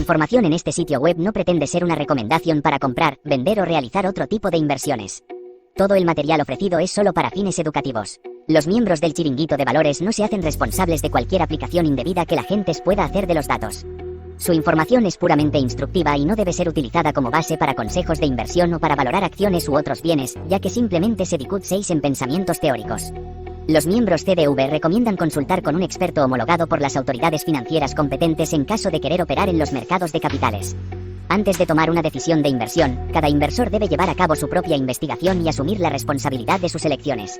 información en este sitio web no pretende ser una recomendación para comprar, vender o realizar otro tipo de inversiones. Todo el material ofrecido es solo para fines educativos. Los miembros del Chiringuito de Valores no se hacen responsables de cualquier aplicación indebida que la gente pueda hacer de los datos. Su información es puramente instructiva y no debe ser utilizada como base para consejos de inversión o para valorar acciones u otros bienes, ya que simplemente se discuten en pensamientos teóricos. Los miembros CDV recomiendan consultar con un experto homologado por las autoridades financieras competentes en caso de querer operar en los mercados de capitales. Antes de tomar una decisión de inversión, cada inversor debe llevar a cabo su propia investigación y asumir la responsabilidad de sus elecciones.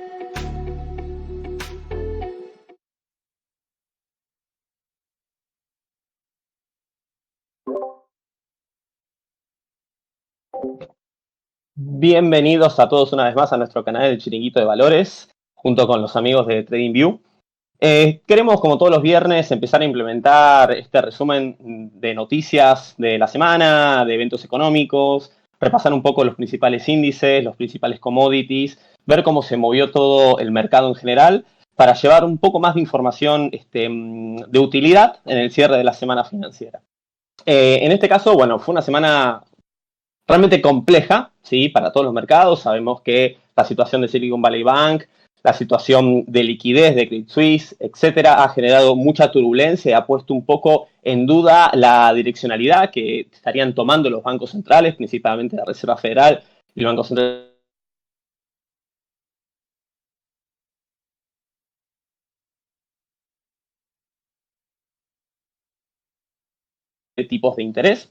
Bienvenidos a todos una vez más a nuestro canal del Chiringuito de Valores, junto con los amigos de TradingView. Queremos, como todos los viernes, empezar a implementar este resumen de noticias de la semana, de eventos económicos, repasar un poco los principales índices, los principales commodities, ver cómo se movió todo el mercado en general, para llevar un poco más de información de utilidad en el cierre de la semana financiera. En este caso, bueno, fue una semana realmente compleja, ¿sí? Para todos los mercados. Sabemos que la situación de Silicon Valley Bank, la situación de liquidez de Credit Suisse, etcétera, ha generado mucha turbulencia y ha puesto un poco en duda la direccionalidad que estarían tomando los bancos centrales, principalmente la Reserva Federal y el Banco Central de tipos de interés,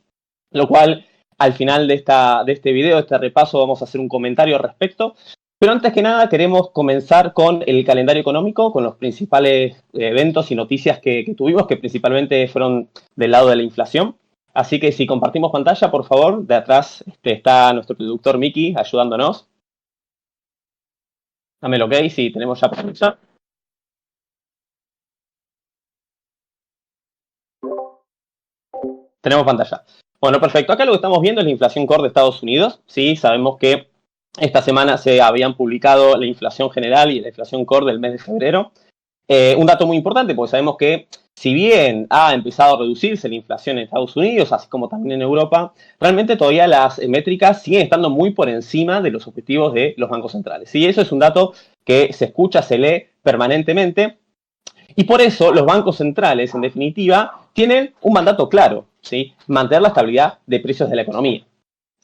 lo cual al final de este video, de este repaso, vamos a hacer un comentario al respecto. Pero antes que nada queremos comenzar con el calendario económico, con los principales eventos y noticias que tuvimos, que principalmente fueron del lado de la inflación. Así que si compartimos pantalla, por favor, de atrás está nuestro productor Miki ayudándonos. Dame el ok, si tenemos ya pantalla. Tenemos pantalla. Bueno, perfecto. Acá lo que estamos viendo es la inflación core de Estados Unidos. Sí, sabemos que esta semana se habían publicado la inflación general y la inflación core del mes de febrero. Un dato muy importante, porque sabemos que si bien ha empezado a reducirse la inflación en Estados Unidos, así como también en Europa, realmente todavía las métricas siguen estando muy por encima de los objetivos de los bancos centrales. Y eso es un dato que se escucha, se lee permanentemente. Y por eso los bancos centrales, en definitiva, tienen un mandato claro, ¿sí? Mantener la estabilidad de precios de la economía.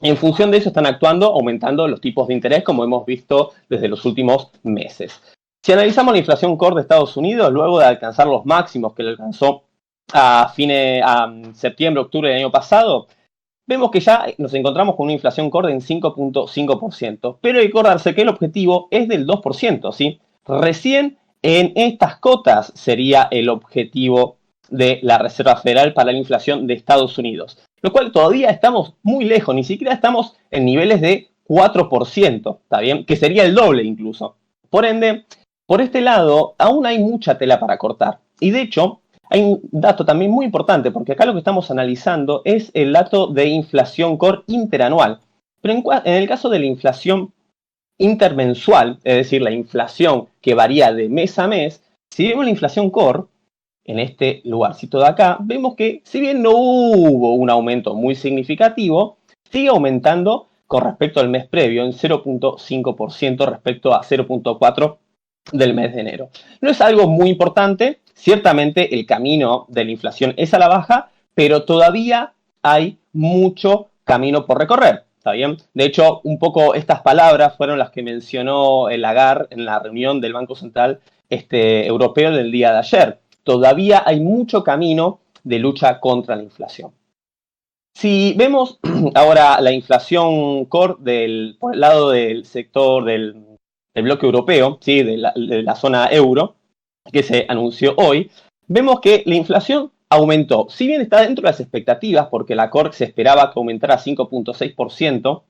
En función de eso están actuando, aumentando los tipos de interés, como hemos visto desde los últimos meses. Si analizamos la inflación core de Estados Unidos, luego de alcanzar los máximos que le alcanzó a septiembre, octubre del año pasado, vemos que ya nos encontramos con una inflación core en 5.5%. Pero hay que acordarse que el objetivo es del 2%, ¿sí? Recién en estas cotas sería el objetivo de la Reserva Federal para la inflación de Estados Unidos. Lo cual todavía estamos muy lejos, ni siquiera estamos en niveles de 4%, ¿está bien? Que sería el doble incluso. Por ende, por este lado, aún hay mucha tela para cortar. Y de hecho, hay un dato también muy importante, porque acá lo que estamos analizando es el dato de inflación core interanual. Pero en el caso de la inflación intermensual, es decir, la inflación que varía de mes a mes, si vemos la inflación core, en este lugarcito de acá, vemos que si bien no hubo un aumento muy significativo, sigue aumentando con respecto al mes previo en 0.5% respecto a 0.4% del mes de enero. No es algo muy importante, ciertamente el camino de la inflación es a la baja, pero todavía hay mucho camino por recorrer, ¿está bien? De hecho, un poco estas palabras fueron las que mencionó el Lagarde en la reunión del Banco Central Europeo del día de ayer. Todavía hay mucho camino de lucha contra la inflación. Si vemos ahora la inflación core por el lado del sector del bloque europeo, ¿sí? de la zona euro, que se anunció hoy, vemos que la inflación aumentó. Si bien está dentro de las expectativas, porque la core se esperaba que aumentara 5.6%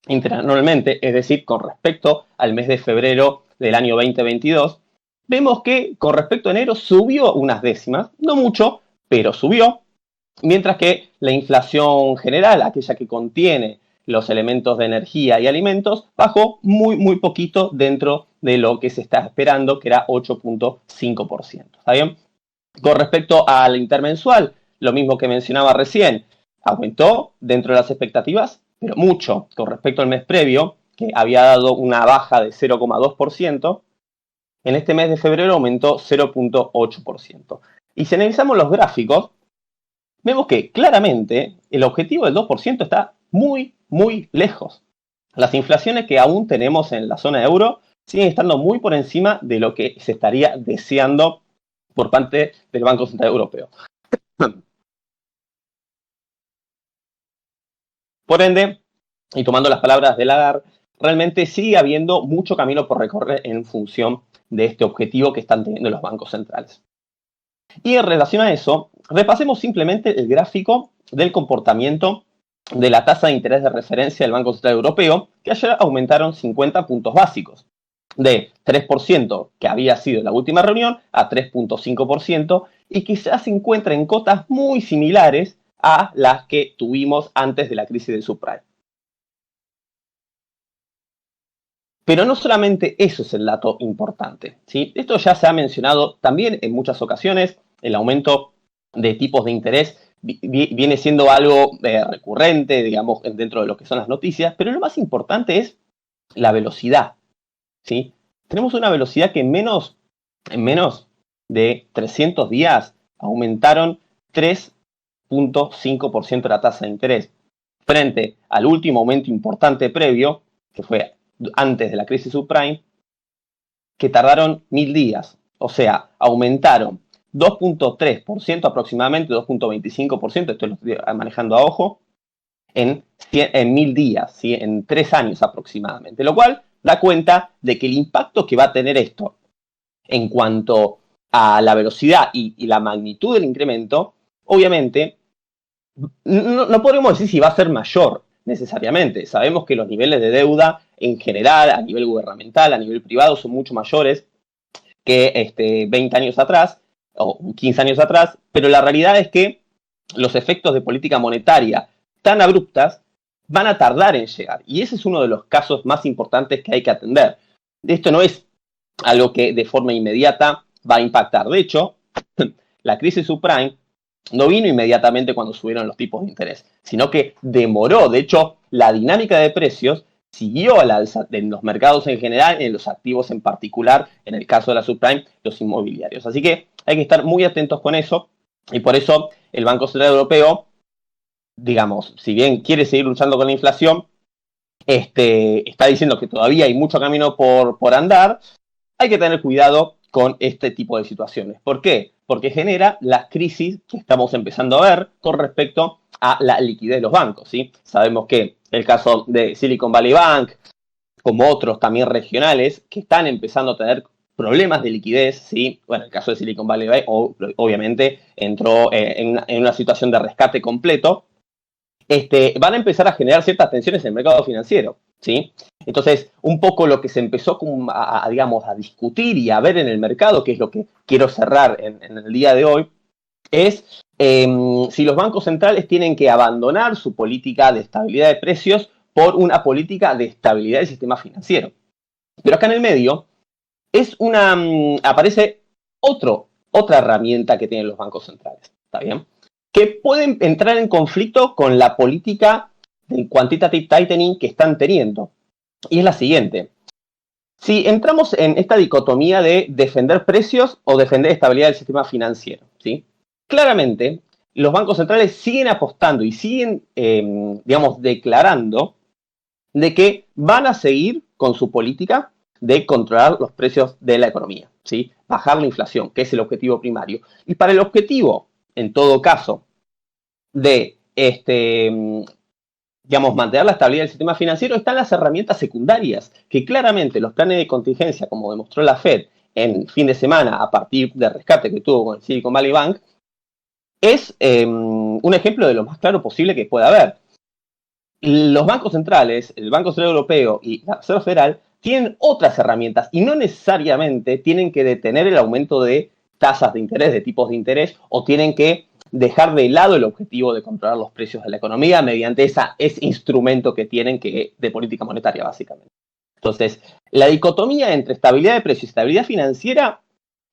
interanualmente, es decir, con respecto al mes de febrero del año 2022, vemos que con respecto a enero subió unas décimas, no mucho, pero subió, mientras que la inflación general, aquella que contiene los elementos de energía y alimentos, bajó muy poquito dentro de lo que se está esperando, que era 8.5%. ¿Está bien? Con respecto al intermensual, lo mismo que mencionaba recién, aumentó dentro de las expectativas, pero mucho con respecto al mes previo, que había dado una baja de 0,2%. En este mes de febrero aumentó 0,8%. Y si analizamos los gráficos, vemos que claramente el objetivo del 2% está muy, muy lejos. Las inflaciones que aún tenemos en la zona euro siguen estando muy por encima de lo que se estaría deseando por parte del Banco Central Europeo. Por ende, y tomando las palabras de Lagarde, realmente sigue habiendo mucho camino por recorrer en función de este objetivo que están teniendo los bancos centrales. Y en relación a eso, repasemos simplemente el gráfico del comportamiento de la tasa de interés de referencia del Banco Central Europeo, que ayer aumentaron 50 puntos básicos, de 3% que había sido en la última reunión a 3,5%, y que ya se encuentra en cotas muy similares a las que tuvimos antes de la crisis del subprime. Pero no solamente eso es el dato importante, ¿sí? Esto ya se ha mencionado también en muchas ocasiones. El aumento de tipos de interés viene siendo algo recurrente, digamos, dentro de lo que son las noticias, pero lo más importante es la velocidad, ¿sí? Tenemos una velocidad que en menos de 300 días aumentaron 3,5% la tasa de interés, frente al último aumento importante previo, que fue antes de la crisis subprime, que tardaron 1000 días. O sea, aumentaron 2,3% aproximadamente, 2,25%, esto lo estoy manejando a ojo, en 1000 días, ¿sí? En 3 años aproximadamente. Lo cual da cuenta de que el impacto que va a tener esto en cuanto a la velocidad y la magnitud del incremento, obviamente, no podemos decir si va a ser mayor necesariamente. Sabemos que los niveles de deuda en general, a nivel gubernamental, a nivel privado, son mucho mayores que 20 años atrás o 15 años atrás, pero la realidad es que los efectos de política monetaria tan abruptas van a tardar en llegar. Y ese es uno de los casos más importantes que hay que atender. Esto no es algo que de forma inmediata va a impactar. De hecho, la crisis subprime no vino inmediatamente cuando subieron los tipos de interés, sino que demoró. De hecho, la dinámica de precios siguió al alza en los mercados en general, en los activos en particular, en el caso de la subprime, los inmobiliarios. Así que hay que estar muy atentos con eso, y por eso el Banco Central Europeo, digamos, si bien quiere seguir luchando con la inflación, está diciendo que todavía hay mucho camino por andar. Hay que tener cuidado con este tipo de situaciones. ¿Por qué? Porque genera las crisis que estamos empezando a ver con respecto a la liquidez de los bancos, ¿sí? Sabemos que el caso de Silicon Valley Bank, como otros también regionales, que están empezando a tener problemas de liquidez, ¿sí? Bueno, el caso de Silicon Valley Bank obviamente entró en una situación de rescate completo. Van a empezar a generar ciertas tensiones en el mercado financiero, ¿sí? Entonces, un poco lo que se empezó digamos, a discutir y a ver en el mercado, que es lo que quiero cerrar en el día de hoy, es si los bancos centrales tienen que abandonar su política de estabilidad de precios por una política de estabilidad del sistema financiero. Pero acá en el medio aparece otra herramienta que tienen los bancos centrales, ¿está bien? Que pueden entrar en conflicto con la política del quantitative tightening que están teniendo. Y es la siguiente. Si entramos en esta dicotomía de defender precios o defender estabilidad del sistema financiero, ¿sí? Claramente, los bancos centrales siguen apostando y siguen, digamos, declarando de que van a seguir con su política de controlar los precios de la economía, ¿sí? Bajar la inflación, que es el objetivo primario. Y para el objetivo, en todo caso, de digamos, mantener la estabilidad del sistema financiero, están las herramientas secundarias, que claramente los planes de contingencia, como demostró la Fed en fin de semana a partir del rescate que tuvo con el Silicon Valley Bank, es un ejemplo de lo más claro posible que pueda haber. Los bancos centrales, el Banco Central Europeo y la Reserva Federal tienen otras herramientas y no necesariamente tienen que detener el aumento de tasas de interés, de tipos de interés, o tienen que dejar de lado el objetivo de controlar los precios de la economía mediante ese instrumento que tienen de política monetaria, básicamente. Entonces, la dicotomía entre estabilidad de precios y estabilidad financiera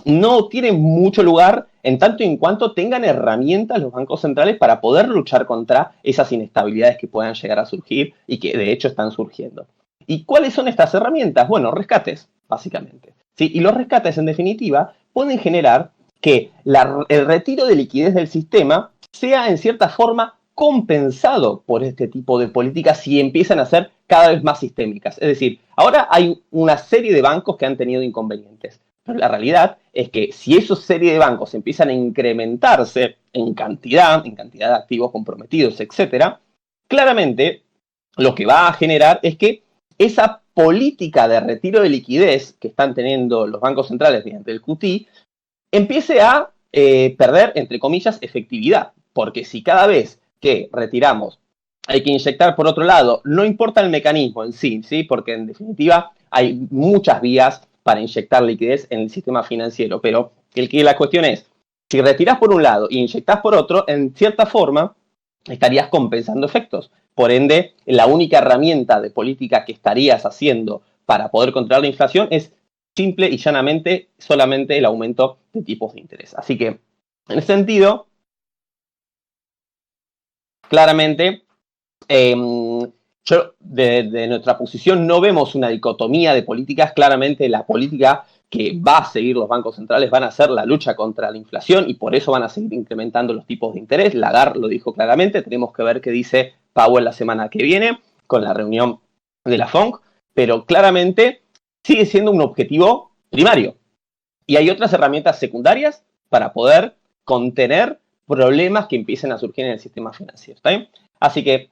no tiene mucho lugar en tanto y en cuanto tengan herramientas los bancos centrales para poder luchar contra esas inestabilidades que puedan llegar a surgir y que de hecho están surgiendo. ¿Y cuáles son estas herramientas? Bueno, rescates, básicamente. ¿Sí? Y los rescates, en definitiva, pueden generar que el retiro de liquidez del sistema sea en cierta forma compensado por este tipo de políticas si empiezan a ser cada vez más sistémicas. Es decir, ahora hay una serie de bancos que han tenido inconvenientes. Pero la realidad es que si esa serie de bancos empiezan a incrementarse en cantidad de activos comprometidos, etcétera, claramente lo que va a generar es que esa política de retiro de liquidez que están teniendo los bancos centrales mediante el QT empiece a perder, entre comillas, efectividad. Porque si cada vez que retiramos hay que inyectar por otro lado, no importa el mecanismo en sí, ¿sí? Porque en definitiva hay muchas vías para inyectar liquidez en el sistema financiero, pero la cuestión es, si retirás por un lado e inyectás por otro, en cierta forma estarías compensando efectos. Por ende, la única herramienta de política que estarías haciendo para poder controlar la inflación es simple y llanamente solamente el aumento de tipos de interés. Así que, en ese sentido, claramente, de nuestra posición no vemos una dicotomía de políticas. Claramente la política que va a seguir los bancos centrales van a hacer la lucha contra la inflación y por eso van a seguir incrementando los tipos de interés. Lagarde lo dijo claramente, tenemos que ver qué dice Powell la semana que viene con la reunión de la FONC, pero claramente sigue siendo un objetivo primario. Y hay otras herramientas secundarias para poder contener problemas que empiecen a surgir en el sistema financiero. ¿Está bien? Así que,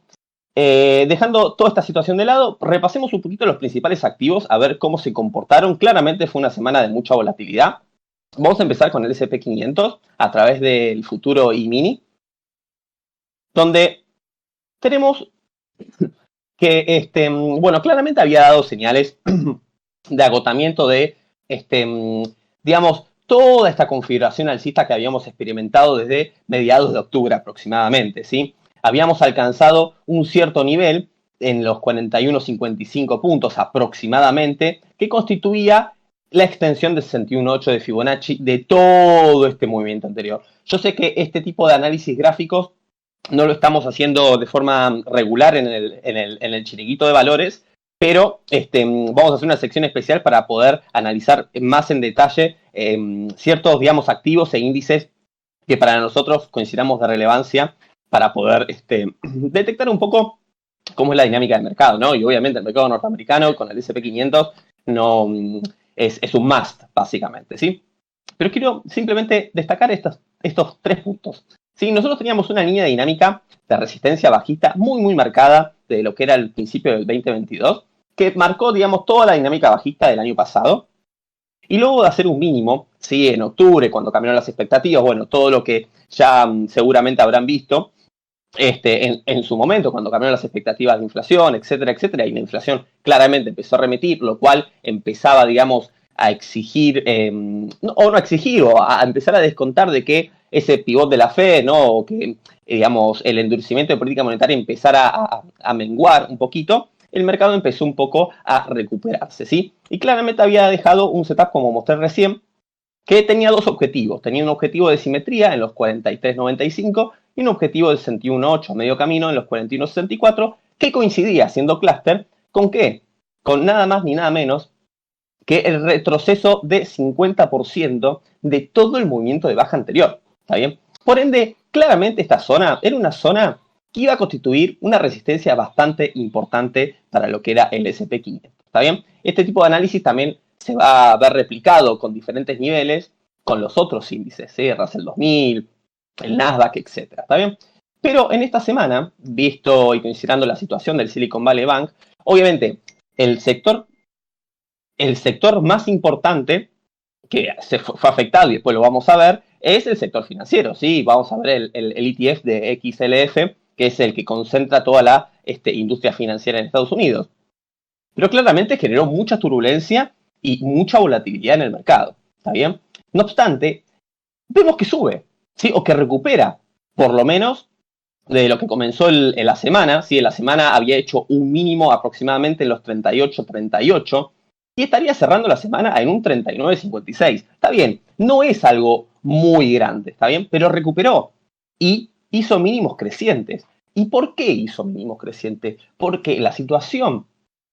dejando toda esta situación de lado, repasemos un poquito los principales activos, a ver cómo se comportaron. Claramente fue una semana de mucha volatilidad. Vamos a empezar con el S&P 500 a través del futuro E-mini, donde tenemos que, bueno, claramente había dado señales de agotamiento de, digamos, toda esta configuración alcista que habíamos experimentado desde mediados de octubre aproximadamente, ¿sí? Habíamos alcanzado un cierto nivel en los 41,55 puntos aproximadamente, que constituía la extensión de 61,8 de Fibonacci de todo este movimiento anterior. Yo sé que este tipo de análisis gráficos no lo estamos haciendo de forma regular en el chiringuito de valores, pero vamos a hacer una sección especial para poder analizar más en detalle ciertos, digamos, activos e índices que para nosotros consideramos de relevancia para poder detectar un poco cómo es la dinámica del mercado, ¿no? Y obviamente el mercado norteamericano con el S&P 500 no, es un must, básicamente, ¿sí? Pero quiero simplemente destacar estos 3 puntos. ¿Sí? Nosotros teníamos una línea dinámica de resistencia bajista muy, muy marcada de lo que era el principio del 2022, que marcó, digamos, toda la dinámica bajista del año pasado. Y luego de hacer un mínimo, ¿sí? En octubre, cuando cambiaron las expectativas, bueno, todo lo que ya seguramente habrán visto, en su momento, cuando cambiaron las expectativas de inflación, etcétera, etcétera, y la inflación claramente empezó a remitir, lo cual empezaba, digamos, a exigir, o no a exigir, o a empezar a descontar de que ese pivot de la Fed, ¿no? O que, digamos, el endurecimiento de política monetaria empezara a menguar un poquito, el mercado empezó un poco a recuperarse, ¿sí? Y claramente había dejado un setup, como mostré recién, que tenía 2 objetivos. Tenía un objetivo de simetría en los 43.95 y un objetivo de 61.8 a medio camino en los 41.64, que coincidía, siendo clúster, ¿con qué? Con nada más ni nada menos que el retroceso de 50% de todo el movimiento de baja anterior. ¿Está bien? Por ende, claramente esta zona era una zona que iba a constituir una resistencia bastante importante para lo que era el S&P 500. ¿Está bien? Este tipo de análisis también se va a ver replicado con diferentes niveles con los otros índices, ¿sí? Russell 2000, el Nasdaq, etc. ¿Está bien? Pero en esta semana, visto y considerando la situación del Silicon Valley Bank, obviamente el sector más importante que se fue afectado, y después lo vamos a ver, es el sector financiero, ¿sí? Vamos a ver el ETF de XLF, que es el que concentra toda la industria financiera en Estados Unidos. Pero claramente generó mucha turbulencia y mucha volatilidad en el mercado, ¿está bien? No obstante, vemos que sube, ¿sí? O que recupera, por lo menos, de lo que comenzó en la semana, ¿sí? En la semana había hecho un mínimo aproximadamente en los 38, y estaría cerrando la semana en un 39.56. Está bien, no es algo muy grande, ¿está bien? Pero recuperó y hizo mínimos crecientes. ¿Y por qué hizo mínimos crecientes? Porque la situación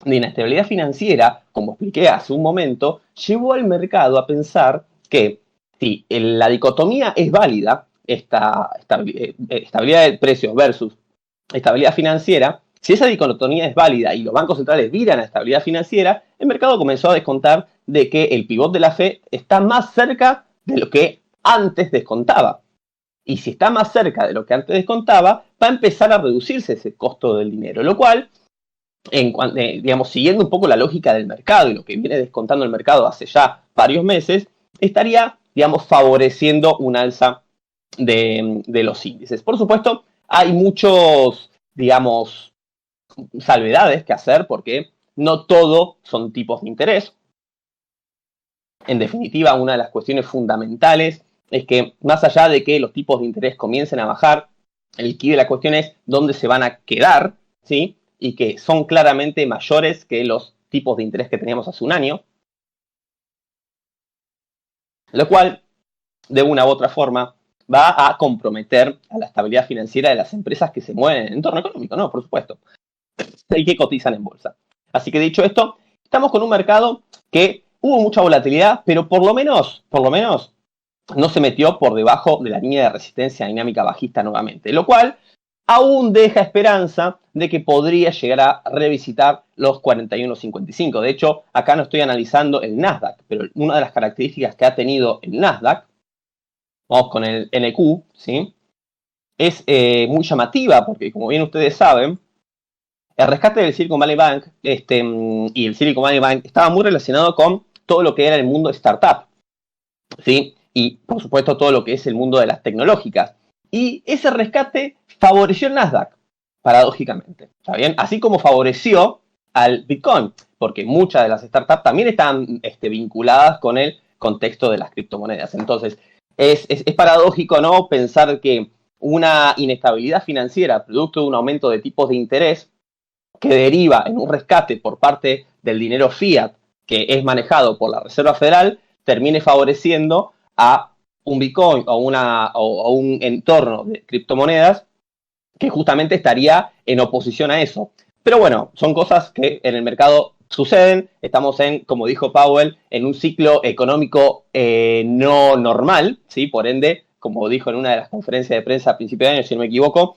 de inestabilidad financiera, como expliqué hace un momento, llevó al mercado a pensar que si la dicotomía es válida, esta estabilidad de precios versus estabilidad financiera, si esa dicotomía es válida y los bancos centrales viran a estabilidad financiera, el mercado comenzó a descontar de que el pivot de la Fed está más cerca de lo que antes descontaba. Y si está más cerca de lo que antes descontaba, va a empezar a reducirse ese costo del dinero, lo cual, digamos, siguiendo un poco la lógica del mercado y lo que viene descontando el mercado hace ya varios meses, estaría, digamos, favoreciendo un alza de los índices. Por supuesto, hay muchos, digamos, salvedades que hacer porque no todo son tipos de interés. En definitiva, una de las cuestiones fundamentales es que más allá de que los tipos de interés comiencen a bajar, el key de la cuestión es dónde se van a quedar, ¿sí? Y que son claramente mayores que los tipos de interés que teníamos hace un año. Lo cual, de una u otra forma, va a comprometer a la estabilidad financiera de las empresas que se mueven en el entorno económico, ¿no? Por supuesto. Y que cotizan en bolsa. Así que dicho esto, estamos con un mercado que hubo mucha volatilidad, pero por lo menos no se metió por debajo de la línea de resistencia dinámica bajista nuevamente, lo cual aún deja esperanza de que podría llegar a revisitar los 41.55. De hecho, acá no estoy analizando el Nasdaq, pero una de las características que ha tenido el Nasdaq, vamos con el NQ, ¿sí? Es muy llamativa porque, como bien ustedes saben, el rescate del Silicon Valley Bank y el Silicon Valley Bank estaba muy relacionado con todo lo que era el mundo startup, ¿sí? Y, por supuesto, todo lo que es el mundo de las tecnológicas. Y ese rescate favoreció el Nasdaq, paradójicamente, ¿está bien? Así como favoreció al Bitcoin, porque muchas de las startups también están vinculadas con el contexto de las criptomonedas. Entonces, es paradójico, ¿no? Pensar que una inestabilidad financiera, producto de un aumento de tipos de interés, que deriva en un rescate por parte del dinero fiat que es manejado por la Reserva Federal, termine favoreciendo a un Bitcoin o un entorno de criptomonedas que justamente estaría en oposición a eso. Pero bueno, son cosas que en el mercado suceden. Estamos como dijo Powell, en un ciclo económico no normal, ¿sí? Por ende, como dijo en una de las conferencias de prensa a principios de año, si no me equivoco,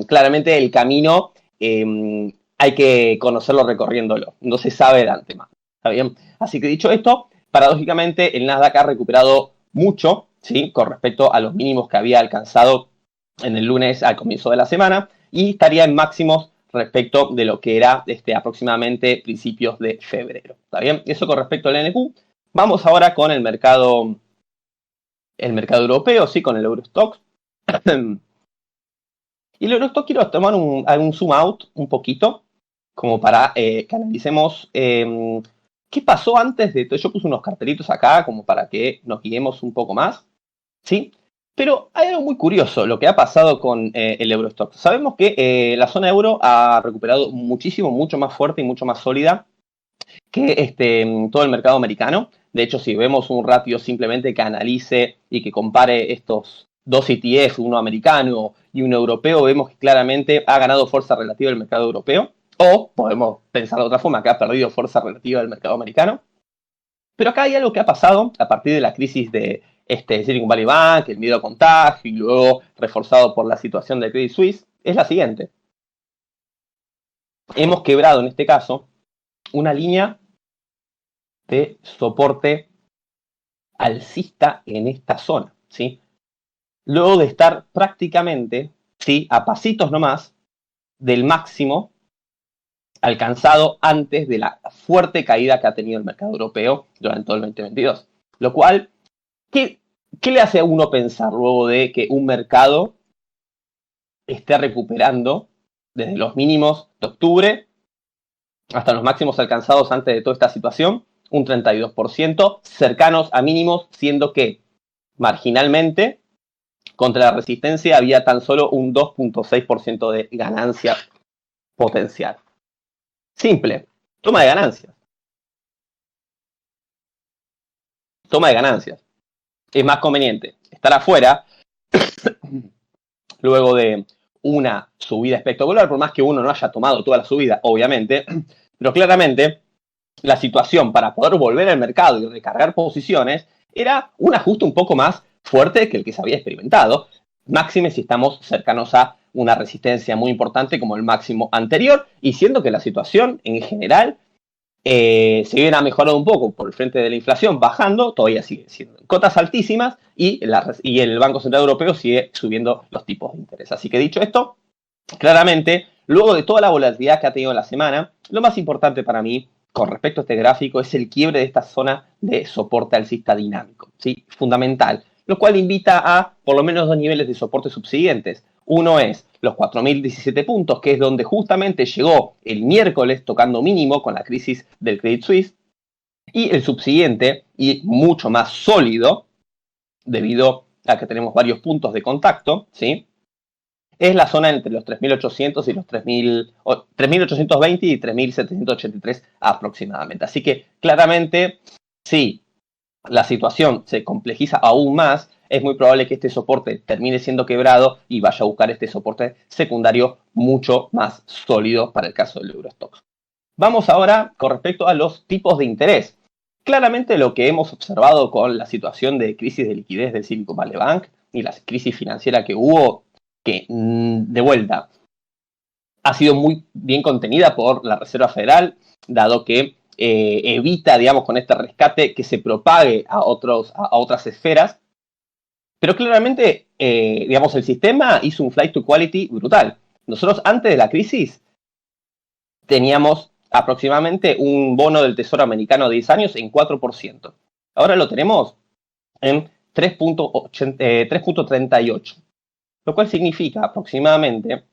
claramente el camino hay que conocerlo recorriéndolo. No se sabe de antemano. ¿Está bien? Así que dicho esto, paradójicamente el Nasdaq ha recuperado mucho, ¿sí? Con respecto a los mínimos que había alcanzado en el lunes al comienzo de la semana y estaría en máximos respecto de lo que era aproximadamente principios de febrero. ¿Está bien? Eso con respecto al NQ. Vamos ahora con el mercado europeo, sí, con el Eurostoxx. Y el Eurostoxx quiero tomar un zoom out un poquito, como para que analicemos qué pasó antes de todo. Yo puse unos cartelitos acá como para que nos guiemos un poco más, ¿sí? Pero hay algo muy curioso, lo que ha pasado con el Eurostoxx. Sabemos que la zona euro ha recuperado muchísimo, mucho más fuerte y mucho más sólida que todo el mercado americano. De hecho, si vemos un ratio simplemente que analice y que compare estos dos ETF, uno americano y uno europeo, vemos que claramente ha ganado fuerza relativa el mercado europeo. O podemos pensar de otra forma, que ha perdido fuerza relativa del mercado americano. Pero acá hay algo que ha pasado a partir de la crisis de Silicon Valley Bank, el miedo a contagio y luego reforzado por la situación de Credit Suisse, es la siguiente. Hemos quebrado en este caso una línea de soporte alcista en esta zona, ¿sí? Luego de estar prácticamente, ¿sí? A pasitos nomás del máximo alcanzado antes de la fuerte caída que ha tenido el mercado europeo durante todo el 2022. Lo cual, ¿qué le hace a uno pensar luego de que un mercado esté recuperando desde los mínimos de octubre hasta los máximos alcanzados antes de toda esta situación? Un 32%, cercanos a mínimos, siendo que marginalmente contra la resistencia había tan solo un 2.6% de ganancia potencial. Simple, toma de ganancias. Toma de ganancias. es más conveniente estar afuera luego de una subida espectacular, por más que uno no haya tomado toda la subida, obviamente, pero claramente la situación para poder volver al mercado y recargar posiciones era un ajuste un poco más fuerte que el que se había experimentado, máxime si estamos cercanos a una resistencia muy importante como el máximo anterior, y siendo que la situación en general, si bien ha mejorado un poco por el frente de la inflación, bajando, todavía sigue siendo cotas altísimas y el Banco Central Europeo sigue subiendo los tipos de interés. Así que dicho esto, claramente, luego de toda la volatilidad que ha tenido la semana, lo más importante para mí con respecto a este gráfico es el quiebre de esta zona de soporte alcista dinámico, ¿sí? Fundamental, lo cual invita a por lo menos dos niveles de soporte subsiguientes. Uno es los 4.017 puntos, que es donde justamente llegó el miércoles tocando mínimo con la crisis del Credit Suisse, y el subsiguiente, y mucho más sólido, debido a que tenemos varios puntos de contacto, ¿sí? Es la zona entre los 3.800 y los 3.820 y 3.783 aproximadamente. Así que claramente, si la situación se complejiza aún más, es muy probable que este soporte termine siendo quebrado y vaya a buscar este soporte secundario mucho más sólido para el caso del Eurostoxx. Vamos ahora con respecto a los tipos de interés. Claramente lo que hemos observado con la situación de crisis de liquidez del Silicon Valley Bank y la crisis financiera que hubo, que de vuelta ha sido muy bien contenida por la Reserva Federal, dado que evita, digamos, con este rescate que se propague a otras esferas. Pero claramente, digamos, el sistema hizo un flight to quality brutal. Nosotros antes de la crisis teníamos aproximadamente un bono del Tesoro americano de 10 años en 4%. Ahora lo tenemos en 3.38. Lo cual significa aproximadamente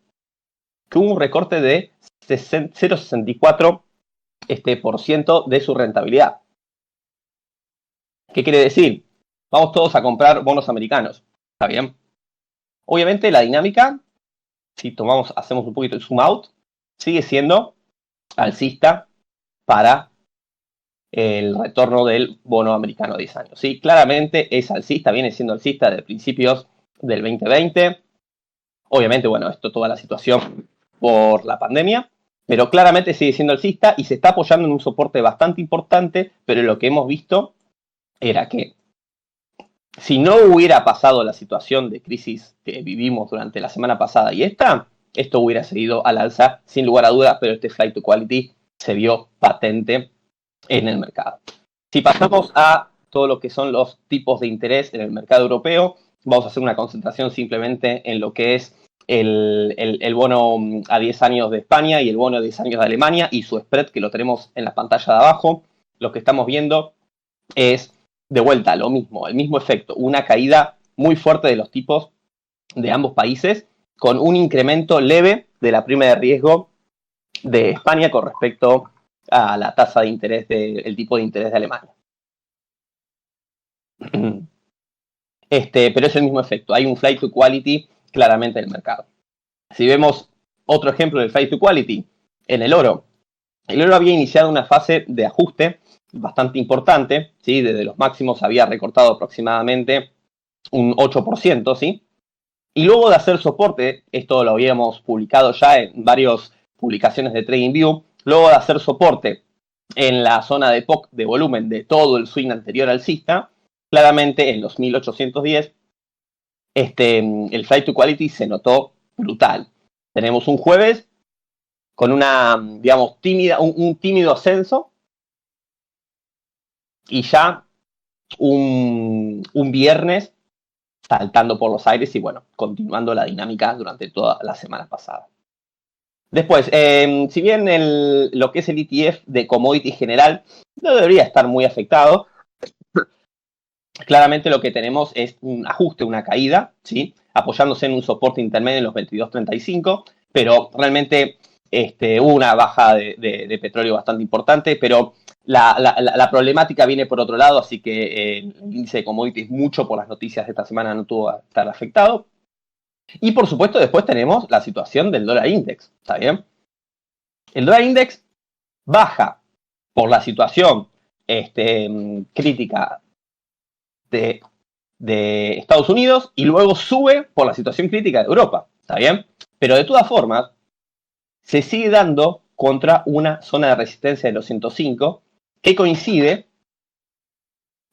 que hubo un recorte de 0,64% de su rentabilidad. ¿Qué quiere decir? Vamos todos a comprar bonos americanos, ¿está bien? Obviamente la dinámica, si hacemos un poquito de zoom out, sigue siendo alcista para el retorno del bono americano a 10 años. ¿Sí? Claramente es alcista, viene siendo alcista desde principios del 2020. Obviamente, bueno, esto toda la situación por la pandemia, pero claramente sigue siendo alcista y se está apoyando en un soporte bastante importante, pero lo que hemos visto era que si no hubiera pasado la situación de crisis que vivimos durante la semana pasada y esto hubiera seguido al alza sin lugar a dudas, pero este flight to quality se vio patente en el mercado. Si pasamos a todo lo que son los tipos de interés en el mercado europeo, vamos a hacer una concentración simplemente en lo que es el bono a 10 años de España y el bono a 10 años de Alemania y su spread, que lo tenemos en la pantalla de abajo. Lo que estamos viendo es, de vuelta, lo mismo, el mismo efecto, una caída muy fuerte de los tipos de ambos países, con un incremento leve de la prima de riesgo de España con respecto a la tasa de interés el tipo de interés de Alemania. Pero es el mismo efecto, hay un flight to quality claramente en el mercado. Si vemos otro ejemplo del flight to quality en el oro había iniciado una fase de ajuste bastante importante, ¿sí? Desde los máximos había recortado aproximadamente un 8%, ¿sí? Y luego de hacer soporte, esto lo habíamos publicado ya en varias publicaciones de TradingView, luego de hacer soporte en la zona de POC de volumen de todo el swing anterior alcista, claramente en los 1810, el flight to quality se notó brutal. Tenemos un jueves con una, digamos, un tímido ascenso y ya un viernes saltando por los aires y, bueno, continuando la dinámica durante toda la semana pasada. Después, si bien lo que es el ETF de commodity general no debería estar muy afectado, claramente lo que tenemos es un ajuste, una caída, ¿sí? Apoyándose en un soporte intermedio en los 22.35, pero realmente hubo una baja de petróleo bastante importante, pero la problemática viene por otro lado, así que el índice de commodities mucho por las noticias de esta semana no tuvo a estar afectado. Y por supuesto después tenemos la situación del dólar index, ¿está bien? El dólar index baja por la situación crítica de de Estados Unidos y luego sube por la situación crítica de Europa, ¿está bien? Pero de todas formas, se sigue dando contra una zona de resistencia de los 105 que coincide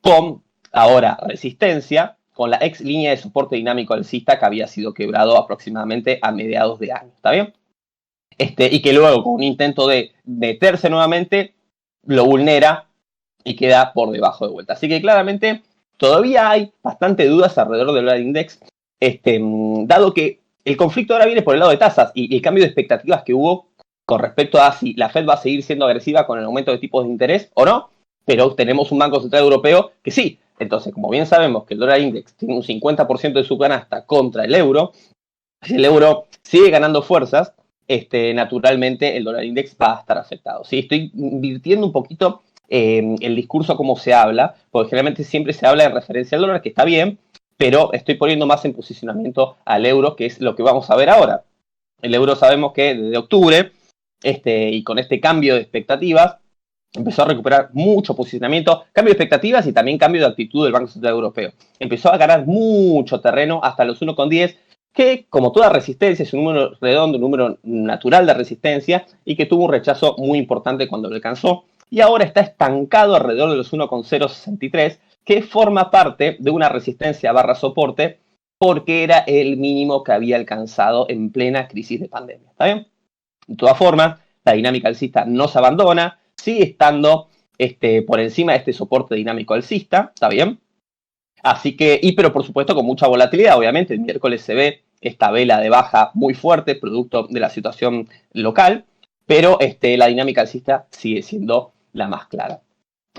con, ahora, resistencia con la ex línea de soporte dinámico alcista que había sido quebrado aproximadamente a mediados de año, ¿está bien? Y que luego, con un intento de meterse nuevamente, lo vulnera y queda por debajo de vuelta. Así que claramente todavía hay bastante dudas alrededor del dólar index, dado que el conflicto ahora viene por el lado de tasas y el cambio de expectativas que hubo con respecto a si la Fed va a seguir siendo agresiva con el aumento de tipos de interés o no, pero tenemos un Banco Central Europeo que sí. Entonces, como bien sabemos que el dólar index tiene un 50% de su canasta contra el euro, si el euro sigue ganando fuerzas, naturalmente el dólar index va a estar afectado. ¿Sí? Estoy invirtiendo un poquito el discurso como se habla, porque generalmente siempre se habla en referencia al dólar, que está bien, pero estoy poniendo más en posicionamiento al euro, que es lo que vamos a ver ahora. El euro sabemos que desde octubre, y con este cambio de expectativas, empezó a recuperar mucho posicionamiento, cambio de expectativas y también cambio de actitud del Banco Central Europeo. Empezó a ganar mucho terreno hasta los 1,10, que como toda resistencia es un número redondo, un número natural de resistencia, y que tuvo un rechazo muy importante cuando lo alcanzó, y ahora está estancado alrededor de los 1,063, que forma parte de una resistencia barra soporte, porque era el mínimo que había alcanzado en plena crisis de pandemia. ¿Está bien? De todas formas, la dinámica alcista no se abandona, sigue estando por encima de este soporte dinámico alcista, ¿está bien? Así que, pero por supuesto con mucha volatilidad, obviamente, el miércoles se ve esta vela de baja muy fuerte, producto de la situación local, pero la dinámica alcista sigue siendo la más clara.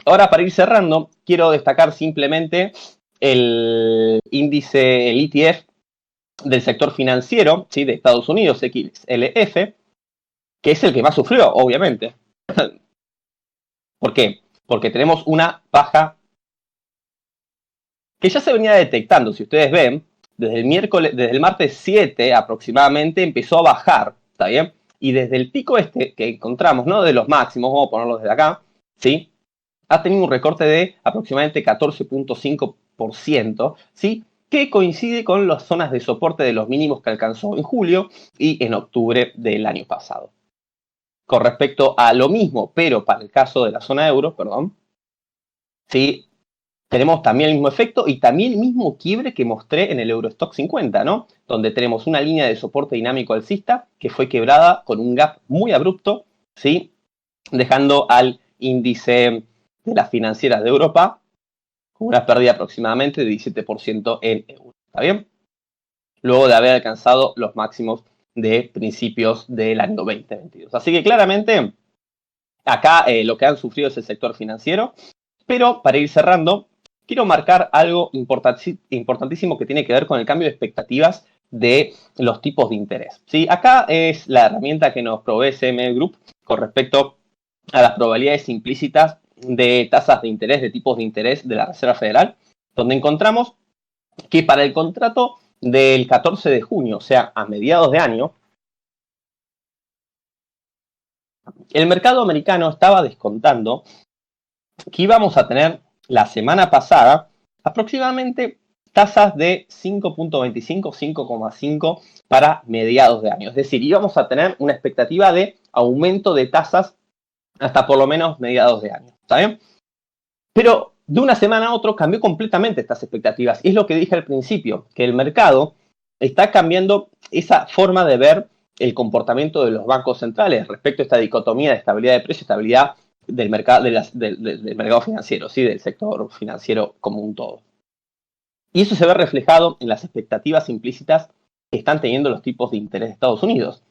Ahora, para ir cerrando, quiero destacar simplemente el índice, el ETF del sector financiero, ¿sí? De Estados Unidos, XLF, que es el que más sufrió, obviamente. ¿Por qué? Porque tenemos una baja que ya se venía detectando. Si ustedes ven, desde el martes 7 aproximadamente empezó a bajar, ¿está bien? Y desde el pico que encontramos, ¿no? De los máximos, vamos a ponerlos desde acá, ¿sí? Ha tenido un recorte de aproximadamente 14.5%, ¿sí? Que coincide con las zonas de soporte de los mínimos que alcanzó en julio y en octubre del año pasado. Con respecto a lo mismo, pero para el caso de la zona euro, perdón, ¿sí? Tenemos también el mismo efecto y también el mismo quiebre que mostré en el Eurostock 50, ¿no? Donde tenemos una línea de soporte dinámico alcista que fue quebrada con un gap muy abrupto, ¿sí? Dejando al índice de las financieras de Europa con una pérdida aproximadamente de 17% en euros, ¿está bien? Luego de haber alcanzado los máximos de principios del año 2022. Así que claramente acá lo que han sufrido es el sector financiero, pero para ir cerrando, quiero marcar algo importantísimo que tiene que ver con el cambio de expectativas de los tipos de interés. ¿Sí? Acá es la herramienta que nos provee CME Group con respecto a las probabilidades implícitas de tasas de interés, de tipos de interés de la Reserva Federal, donde encontramos que para el contrato del 14 de junio, o sea, a mediados de año, el mercado americano estaba descontando que íbamos a tener la semana pasada aproximadamente tasas de 5.25, 5,5 para mediados de año. Es decir, íbamos a tener una expectativa de aumento de tasas hasta por lo menos mediados de año. ¿Está bien? Pero de una semana a otra cambió completamente estas expectativas. Y es lo que dije al principio, que el mercado está cambiando esa forma de ver el comportamiento de los bancos centrales respecto a esta dicotomía de estabilidad de precio y estabilidad del mercado, del mercado financiero, ¿sí? Del sector financiero como un todo. Y eso se ve reflejado en las expectativas implícitas que están teniendo los tipos de interés de Estados Unidos.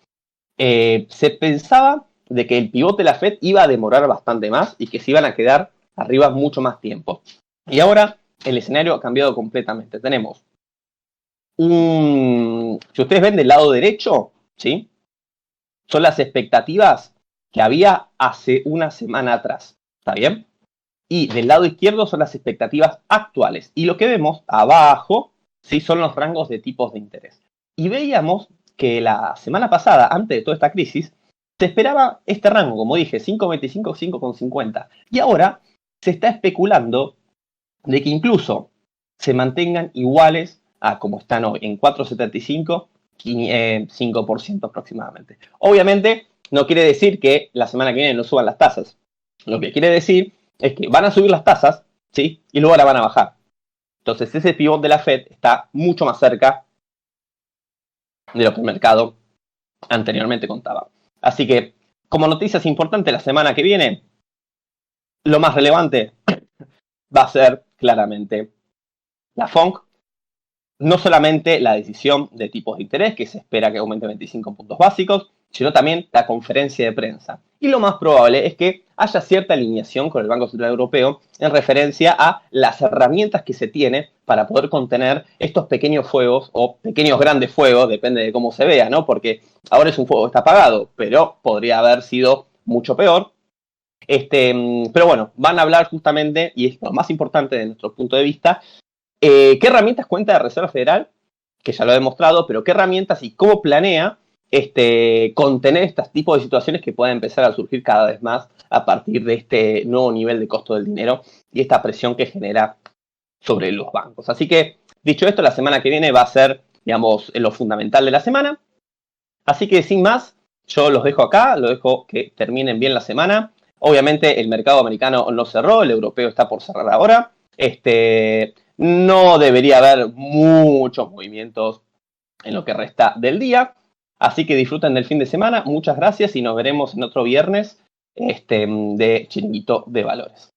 Se pensaba de que el pivote de la Fed iba a demorar bastante más y que se iban a quedar arriba mucho más tiempo. Y ahora el escenario ha cambiado completamente. Tenemos si ustedes ven del lado derecho, ¿sí? Son las expectativas que había hace una semana atrás. ¿Está bien? Y del lado izquierdo son las expectativas actuales. Y lo que vemos abajo, ¿sí? Son los rangos de tipos de interés. Y veíamos que la semana pasada, antes de toda esta crisis, se esperaba este rango, como dije, 5,25, 5,50. Y ahora se está especulando de que incluso se mantengan iguales a como están hoy, en 4,75, 5% aproximadamente. Obviamente, no quiere decir que la semana que viene no suban las tasas. Lo que quiere decir es que van a subir las tasas, ¿sí? Y luego la van a bajar. Entonces, ese pivot de la Fed está mucho más cerca de lo que el mercado anteriormente contaba. Así que, como noticias importantes la semana que viene, lo más relevante va a ser claramente la FONC. No solamente la decisión de tipos de interés, que se espera que aumente 25 puntos básicos, sino también la conferencia de prensa. Y lo más probable es que haya cierta alineación con el Banco Central Europeo en referencia a las herramientas que se tiene para poder contener estos pequeños fuegos o pequeños grandes fuegos, depende de cómo se vea, ¿no? Porque ahora es un fuego que está apagado, pero podría haber sido mucho peor. Pero bueno, van a hablar justamente, y es lo más importante de nuestro punto de vista, ¿qué herramientas cuenta de Reserva Federal? Que ya lo he demostrado, pero ¿qué herramientas y cómo planea contener estos tipos de situaciones que pueden empezar a surgir cada vez más a partir de este nuevo nivel de costo del dinero y esta presión que genera sobre los bancos? Así que, dicho esto, la semana que viene va a ser, digamos, lo fundamental de la semana. Así que, sin más, yo los dejo acá, los dejo que terminen bien la semana. Obviamente, el mercado americano no cerró, el europeo está por cerrar ahora. No debería haber muchos movimientos en lo que resta del día. Así que disfruten del fin de semana. Muchas gracias y nos veremos en otro viernes de Chiringuito de Valores.